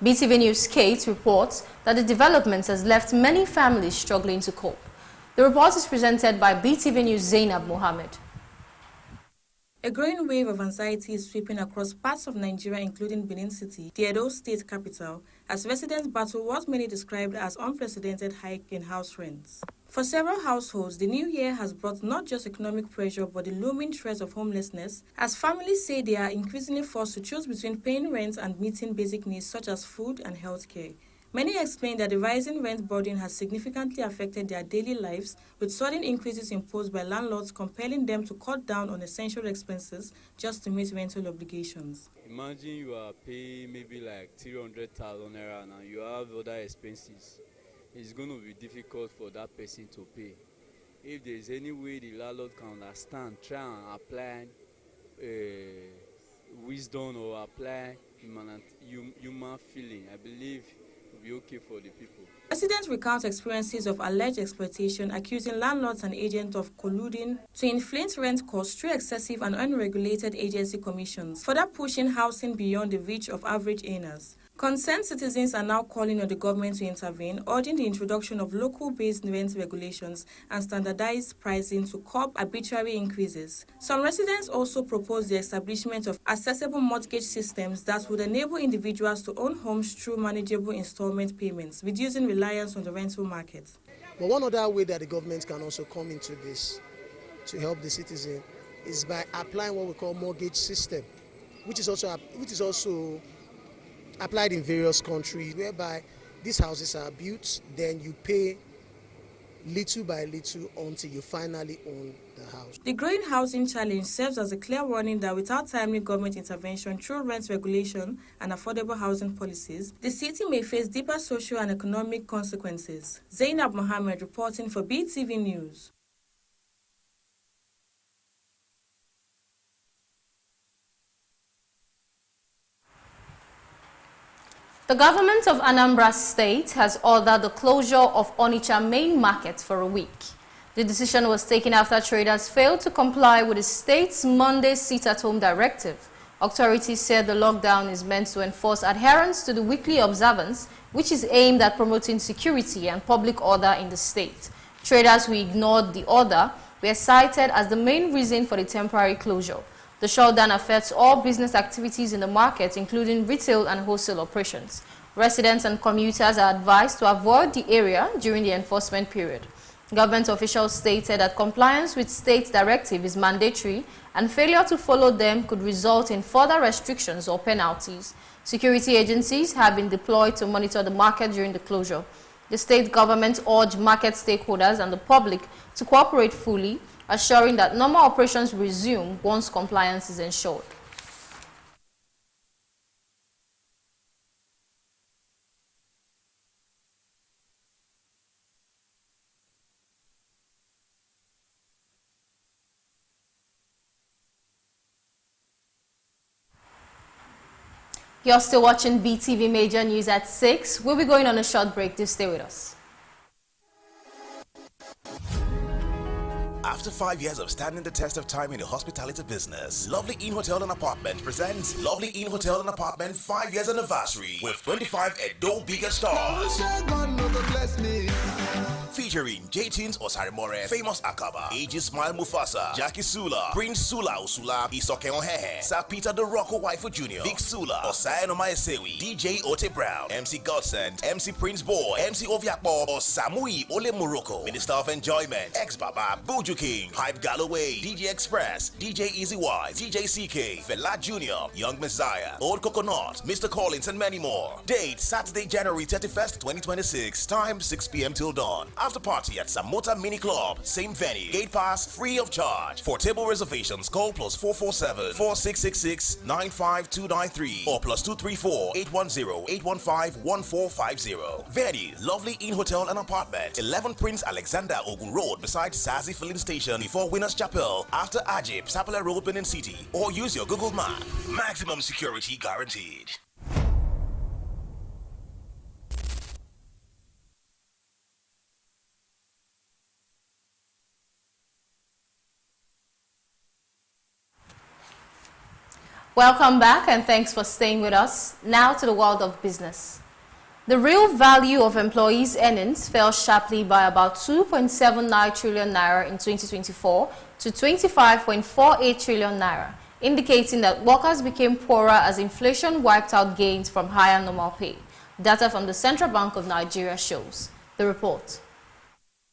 BTV News Kate reports that the development has left many families struggling to cope. The report is presented by BTV News Zainab Mohammed. A growing wave of anxiety is sweeping across parts of Nigeria, including Benin City, the Edo state capital, as residents battle what many described as unprecedented hike in house rents. For several households, the new year has brought not just economic pressure but the looming threat of homelessness, as families say they are increasingly forced to choose between paying rent and meeting basic needs such as food and healthcare. Many explain that the rising rent burden has significantly affected their daily lives, with sudden increases imposed by landlords compelling them to cut down on essential expenses just to meet rental obligations. Imagine you are paying maybe like 300,000 naira and you have other expenses. It's going to be difficult for that person to pay. If there is any way the landlord can understand, try and apply wisdom or apply human feeling, I believe be okay for the people. Residents recount experiences of alleged exploitation, accusing landlords and agents of colluding to inflate rent costs through excessive and unregulated agency commissions, further pushing housing beyond the reach of average earners. Concerned citizens are now calling on the government to intervene, urging the introduction of local-based rent regulations and standardized pricing to curb arbitrary increases. Some residents also propose the establishment of accessible mortgage systems that would enable individuals to own homes through manageable installment payments, reducing reliance on the rental market. But one other way that the government can also come into this to help the citizen is by applying what we call mortgage system, which is also applied in various countries, whereby these houses are built, then you pay little by little until you finally own the house. The growing housing challenge serves as a clear warning that without timely government intervention through rent regulation and affordable housing policies, the city may face deeper social and economic consequences. Zainab Mohammed reporting for BTV News. The government of Anambra State has ordered the closure of Onitsha main market for a week. The decision was taken after traders failed to comply with the state's Monday sit-at-home directive. Authorities said the lockdown is meant to enforce adherence to the weekly observance, which is aimed at promoting security and public order in the state. Traders who ignored the order were cited as the main reason for the temporary closure. The shutdown affects all business activities in the market, including retail and wholesale operations. Residents and commuters are advised to avoid the area during the enforcement period. Government officials stated that compliance with state directive is mandatory and failure to follow them could result in further restrictions or penalties. Security agencies have been deployed to monitor the market during the closure. The state government urged market stakeholders and the public to cooperate fully, assuring that normal operations resume once compliance is ensured. You're still watching BTV Major News at 6. We'll be going on a short break. Do stay with us. After 5 years of standing the test of time in the hospitality business, Lovely Inn Hotel and Apartment presents Lovely Inn Hotel and Apartment 5 years anniversary with 25 Edo Bigger stars. Featuring J-Tunes Osarimore, Famous Akaba, AG Smile Mufasa, Jackie Sula, Prince Sula Usula, Isoke Onhehe, Sir Peter the Rocco Waifu Jr., Vic Sula, Osayan Omaesewi, DJ Ote Brown, MC Godsend, MC Prince Boy, MC Oviakbo, Osamui Ole Morocco, Minister of Enjoyment, Ex-Baba, Buju King, Hype Galloway, DJ Express, DJ Easy Wise, DJ CK, Fela Jr., Young Messiah, Old Coconut, Mr. Collins, and many more. Date Saturday, January 31st, 2026. Time 6 p.m. till dawn. After party at Samota Mini Club. Same venue. Gate pass free of charge. For table reservations, call +447 4666 95293 or +234 810 815 1450. Venue Lovely Inn Hotel and Apartment, 11 Prince Alexander Ogun Road, beside Sazi Filling Station, before Winners Chapel, after Ajib, Sapele Road, Benin City, or use your Google Map. Maximum security guaranteed. Welcome back and thanks for staying with us. Now to the world of business. The real value of employees' earnings fell sharply by about 2.79 trillion naira in 2024 to 25.48 trillion naira, indicating that workers became poorer as inflation wiped out gains from higher normal pay. Data from the Central Bank of Nigeria shows. The report.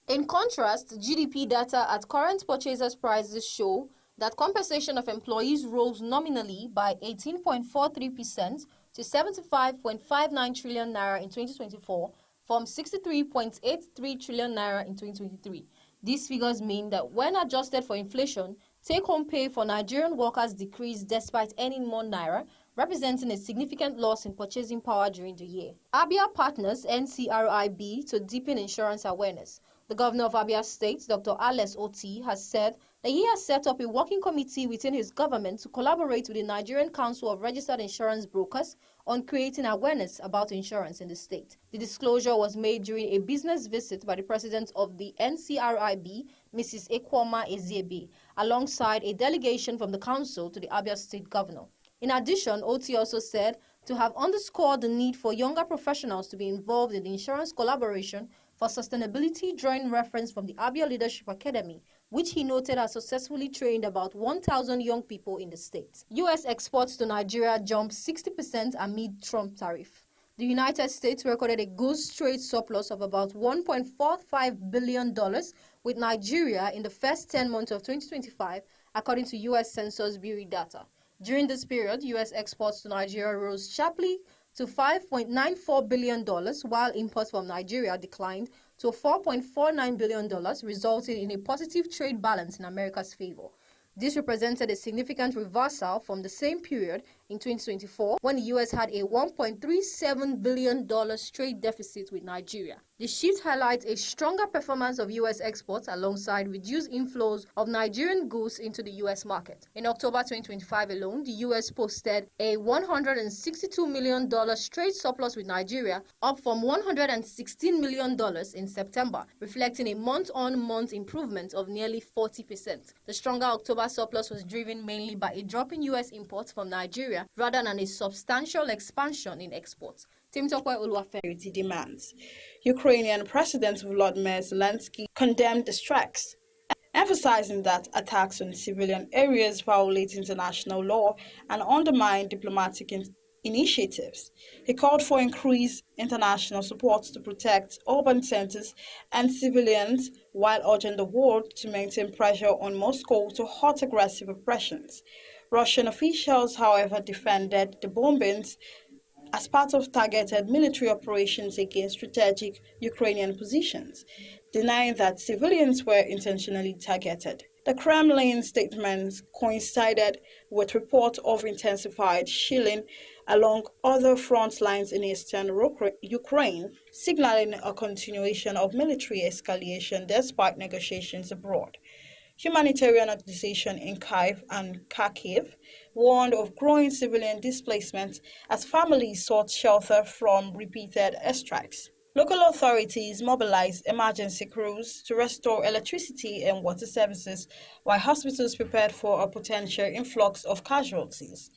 In contrast, GDP data at current purchasers' prices show that compensation of employees rose nominally by 18.43% to 75.59 trillion naira in 2024 from 63.83 trillion naira in 2023. These figures mean that when adjusted for inflation, take-home pay for Nigerian workers decreased despite earning more naira, representing a significant loss in purchasing power during the year. Abia partners NCRIB to deepen insurance awareness. The governor of Abia State, Dr. Alex Oti, has said that he has set up a working committee within his government to collaborate with the Nigerian Council of Registered Insurance Brokers on creating awareness about insurance in the state. The disclosure was made during a business visit by the president of the NCRIB, Mrs. Ekwoma Eziebe, alongside a delegation from the council to the Abia State governor. In addition, Oti also said to have underscored the need for younger professionals to be involved in the insurance collaboration for sustainability, drawing reference from the Abia Leadership Academy, which he noted has successfully trained about 1,000 young people in the state. U.S. exports to Nigeria jumped 60% amid Trump tariff. The United States recorded a goods trade surplus of about $1.45 billion with Nigeria in the first 10 months of 2025, according to U.S. Census Bureau data. During this period, U.S. exports to Nigeria rose sharply to $5.94 billion, while imports from Nigeria declined to $4.49 billion, resulting in a positive trade balance in America's favor. This represented a significant reversal from the same period in 2024, when the U.S. had a $1.37 billion trade deficit with Nigeria. The shift highlights a stronger performance of U.S. exports alongside reduced inflows of Nigerian goods into the U.S. market. In October 2025 alone, the U.S. posted a $162 million trade surplus with Nigeria, up from $116 million in September, reflecting a month-on-month improvement of nearly 40%. The stronger October surplus was driven mainly by a drop in U.S. imports from Nigeria rather than a substantial expansion in exports. Demands. Ukrainian President Volodymyr Zelensky condemned the strikes, emphasizing that attacks on civilian areas violate international law and undermine diplomatic initiatives. He called for increased international support to protect urban centers and civilians, while urging the world to maintain pressure on Moscow to halt aggressive oppressions. Russian officials, however, defended the bombings as part of targeted military operations against strategic Ukrainian positions, denying that civilians were intentionally targeted. The Kremlin statements coincided with reports of intensified shelling along other front lines in eastern Ukraine, signaling a continuation of military escalation despite negotiations abroad. Humanitarian organization in Kyiv and Kharkiv warned of growing civilian displacement as families sought shelter from repeated airstrikes. Local authorities mobilized emergency crews to restore electricity and water services, while hospitals prepared for a potential influx of casualties.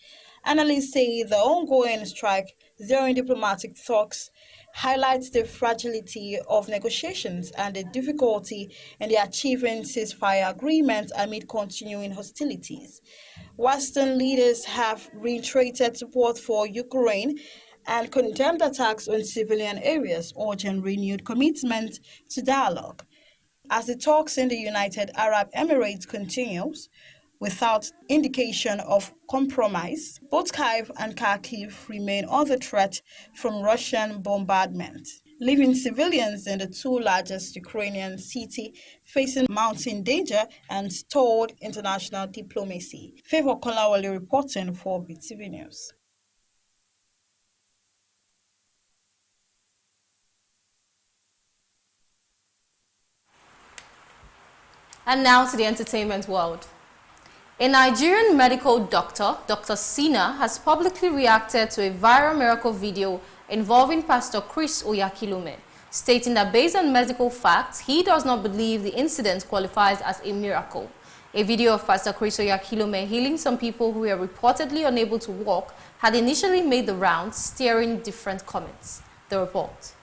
Analysts say the ongoing strike during diplomatic talks highlights the fragility of negotiations and the difficulty in the achieving ceasefire agreements amid continuing hostilities. Western leaders have reiterated support for Ukraine and condemned attacks on civilian areas, urging renewed commitment to dialogue. As the talks in the United Arab Emirates continues, without indication of compromise, both Kyiv and Kharkiv remain under threat from Russian bombardment, leaving civilians in the two largest Ukrainian cities facing mounting danger and stalled international diplomacy. Favor Kolawole reporting for Beetv News. And now to the entertainment world. A Nigerian medical doctor, Dr. Sina, has publicly reacted to a viral miracle video involving Pastor Chris Oyakhilome, stating that based on medical facts, he does not believe the incident qualifies as a miracle. A video of Pastor Chris Oyakhilome healing some people who were reportedly unable to walk had initially made the rounds, stirring different comments. The report.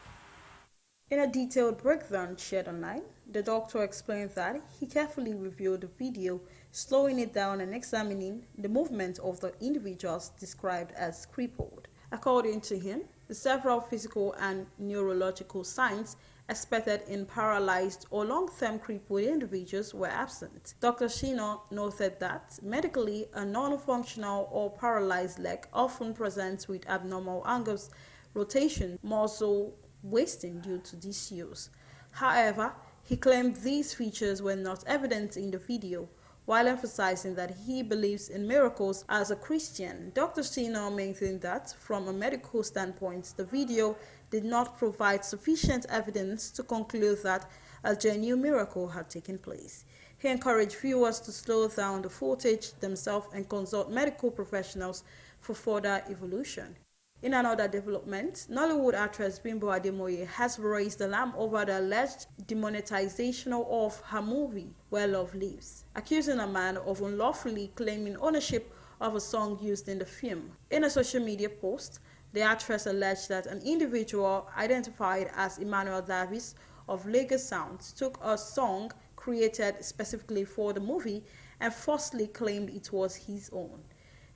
In a detailed breakdown shared online, the doctor explained that he carefully reviewed the video, slowing it down and examining the movement of the individuals described as crippled. According to him, the several physical and neurological signs expected in paralyzed or long-term crippled individuals were absent. Dr. Shino noted that medically, a non-functional or paralyzed leg often presents with abnormal angles, rotation, muscle wasting due to disuse. However, he claimed these features were not evident in the video, while emphasizing that he believes in miracles as a Christian. Dr. Sina maintained that, from a medical standpoint, the video did not provide sufficient evidence to conclude that a genuine miracle had taken place. He encouraged viewers to slow down the footage themselves and consult medical professionals for further evolution. In another development, Nollywood actress Bimbo Ademoye has raised alarm over the alleged demonetization of her movie, Where Love Lives, accusing a man of unlawfully claiming ownership of a song used in the film. In a social media post, the actress alleged that an individual identified as Emmanuel Davis of Lagos Sounds took a song created specifically for the movie and falsely claimed it was his own.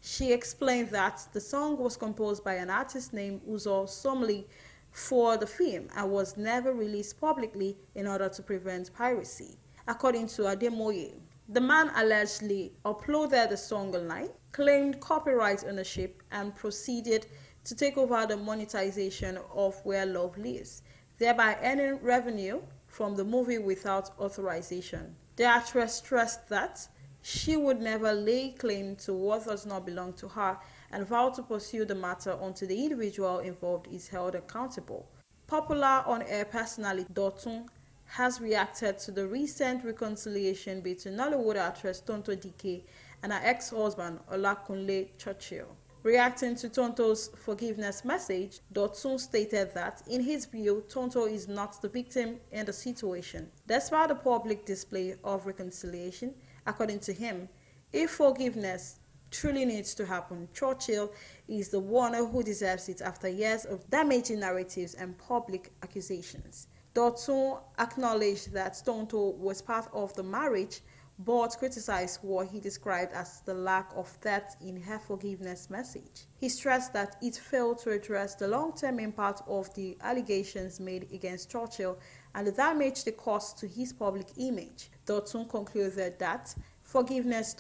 She explained that the song was composed by an artist named Uzo Somli for the film and was never released publicly in order to prevent piracy. According to Ademoye, the man allegedly uploaded the song online, claimed copyright ownership, and proceeded to take over the monetization of Where Love Lives, thereby earning revenue from the movie without authorization. The actress stressed that she would never lay claim to what does not belong to her and vowed to pursue the matter until the individual involved is held accountable. Popular on-air personality Dotun has reacted to the recent reconciliation between Nollywood actress Tonto Dike and her ex-husband Olakunle Churchill. Reacting to Tonto's forgiveness message, Dotun stated that, in his view, Tonto is not the victim in the situation. Despite the public display of reconciliation, according to him, if forgiveness truly needs to happen, Churchill is the one who deserves it after years of damaging narratives and public accusations. Dotun acknowledged that Tonto was part of the marriage, but criticized what he described as the lack of depth in her forgiveness message. He stressed that it failed to address the long-term impact of the allegations made against Churchill and the damage they caused to his public image. Dotun concluded that forgiveness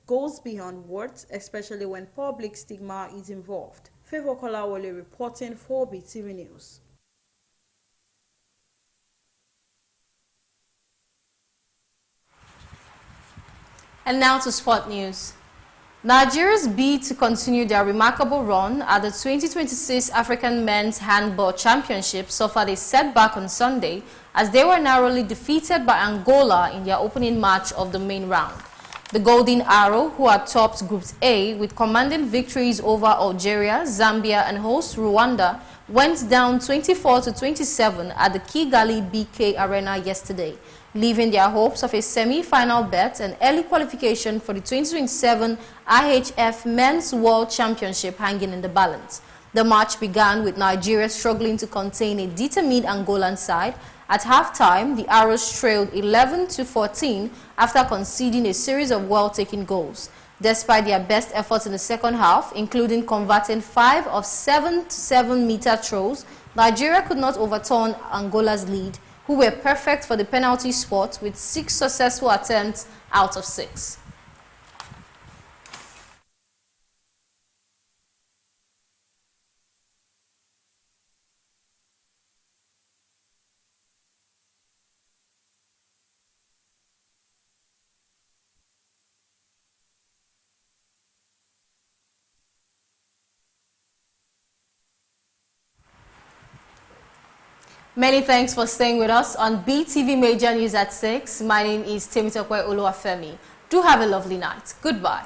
goes beyond words, especially when public stigma is involved. Favor Kolawole reporting for Beetv News. And now to sport news. Nigeria's bid to continue their remarkable run at the 2026 African Men's Handball Championship suffered a setback on Sunday as they were narrowly defeated by Angola in their opening match of the main round. The Golden Arrow, who had topped Group A with commanding victories over Algeria, Zambia and host Rwanda, went down 24-27 at the Kigali BK Arena yesterday, leaving their hopes of a semi-final berth and early qualification for the 2027 IHF Men's World Championship hanging in the balance. The match began with Nigeria struggling to contain a determined Angolan side. At halftime, the Arrows trailed 11-14 after conceding a series of well-taken goals. Despite their best efforts in the second half, including converting 5 of 7 7-meter throws, Nigeria could not overturn Angola's lead, who were perfect for the penalty spot with 6 successful attempts out of 6. Many thanks for staying with us on BTV Major News at 6. My name is Temitope Oluwafemi. Do have a lovely night. Goodbye.